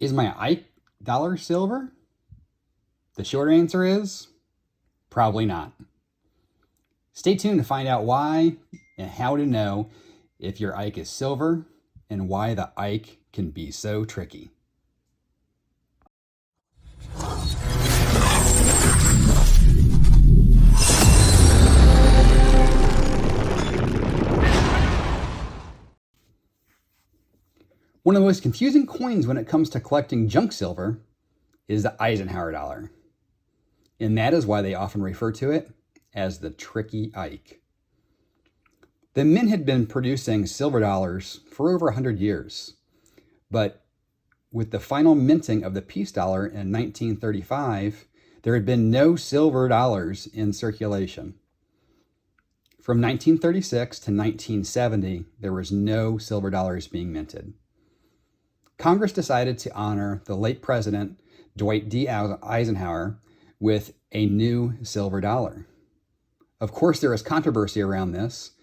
Is my Ike dollar silver? The short answer is probably not. Stay tuned to find out why and how to know if your Ike is silver and why the Ike can be so tricky. One of the most confusing coins when it comes to collecting junk silver is the Eisenhower dollar. And that is why they often refer to it as the tricky Ike. The Mint had been producing silver dollars for over 100 years, but with the final minting of the peace dollar in 1935, there had been no silver dollars in circulation. From 1936 to 1970, there was no silver dollars being minted. Congress decided to honor the late President Dwight D. Eisenhower with a new silver dollar. Of course, there was controversy around this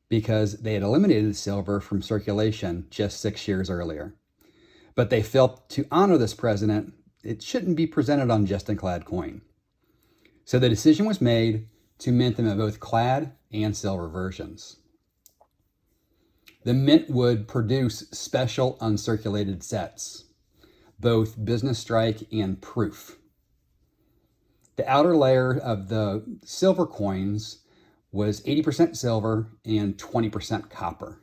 because they had eliminated silver from circulation just 6 years earlier. But they felt to honor this president, it shouldn't be presented on just a clad coin. So the decision was made to mint them in both clad and silver versions. The Mint would produce special uncirculated sets, both business strike and proof. The outer layer of the silver coins was 80% silver and 20% copper.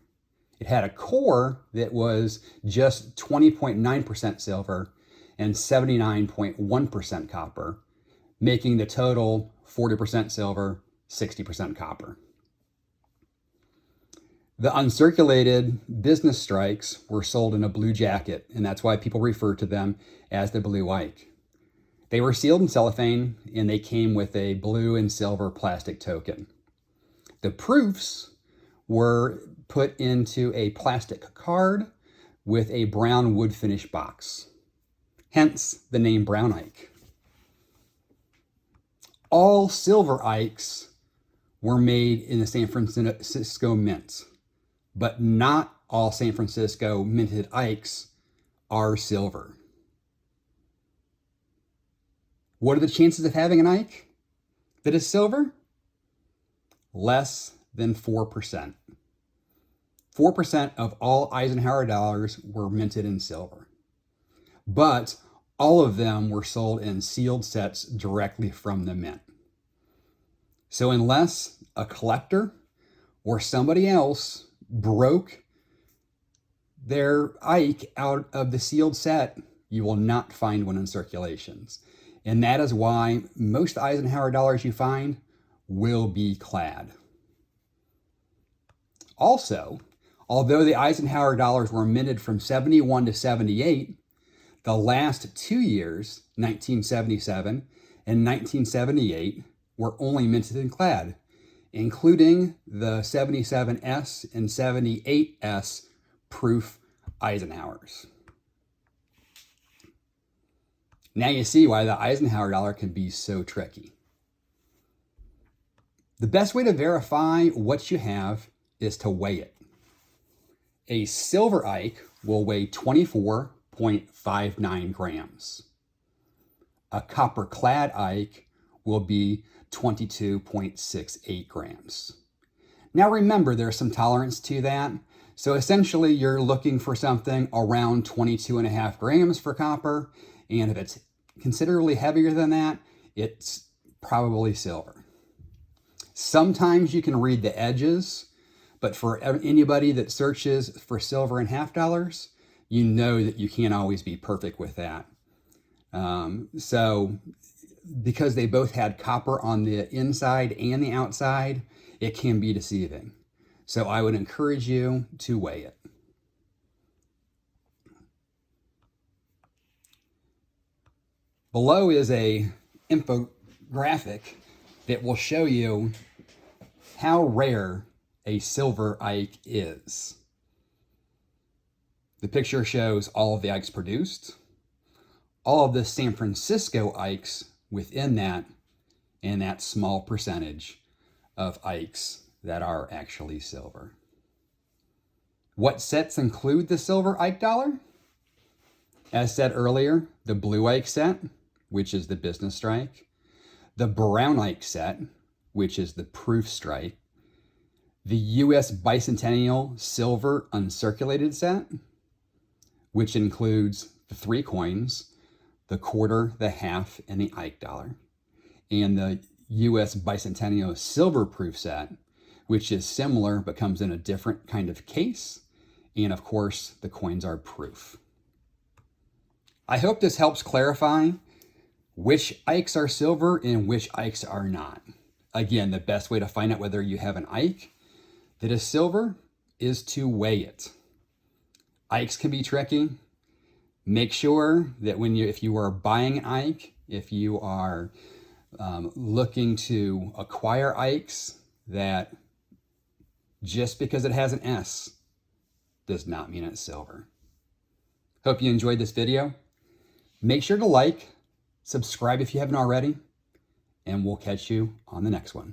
It had a core that was just 20.9% silver and 79.1% copper, making the total 40% silver, 60% copper. The uncirculated business strikes were sold in a blue jacket, and that's why people refer to them as the Blue Ike. They were sealed in cellophane, and they came with a blue and silver plastic token. The proofs were put into a plastic card with a brown wood finish box, hence the name Brown Ike. All silver Ikes were made in the San Francisco Mint, but not all San Francisco minted Ikes are silver. What are the chances of having an Ike that is silver? Less than 4%. 4% of all Eisenhower dollars were minted in silver, but all of them were sold in sealed sets directly from the mint. So unless a collector or somebody else broke their Ike out of the sealed set, you will not find one in circulations. And that is why most Eisenhower dollars you find will be clad. Also, although the Eisenhower dollars were minted from 71 to 78, the last 2 years, 1977 and 1978, were only minted in clad, including the 77S and 78S proof Eisenhowers. Now you see why the Eisenhower dollar can be so tricky. The best way to verify what you have is to weigh it. A silver Ike will weigh 24.59 grams. A copper clad Ike will be 22.68 grams. Now remember, there's some tolerance to that. So essentially you're looking for something around 22.5 grams for copper. And if it's considerably heavier than that, it's probably silver. Sometimes you can read the edges, but for anybody that searches for silver and half dollars, you know that you can't always be perfect with that. So because they both had copper on the inside and the outside, it can be deceiving. So I would encourage you to weigh it. Below is a infographic that will show you how rare a silver Ike is. The picture shows all of the Ikes produced, all of the San Francisco Ikes within that, and that small percentage of Ikes that are actually silver. What sets include the silver Ike dollar? As said earlier, the blue Ike set, which is the business strike, the brown Ike set, which is the proof strike, the U.S. Bicentennial Silver Uncirculated set, which includes the 3 coins, the quarter, the half, and the Ike dollar, and the U.S. Bicentennial Silver Proof set, which is similar but comes in a different kind of case, and of course, the coins are proof. I hope this helps clarify which Ikes are silver and which Ikes are not. Again, the best way to find out whether you have an Ike that is silver is to weigh it. Ikes can be tricky. Make sure that if you are buying an Ike, if you are looking to acquire Ikes, that just because it has an S does not mean it's silver. Hope you enjoyed this video. Make sure to like, subscribe if you haven't already, and we'll catch you on the next one.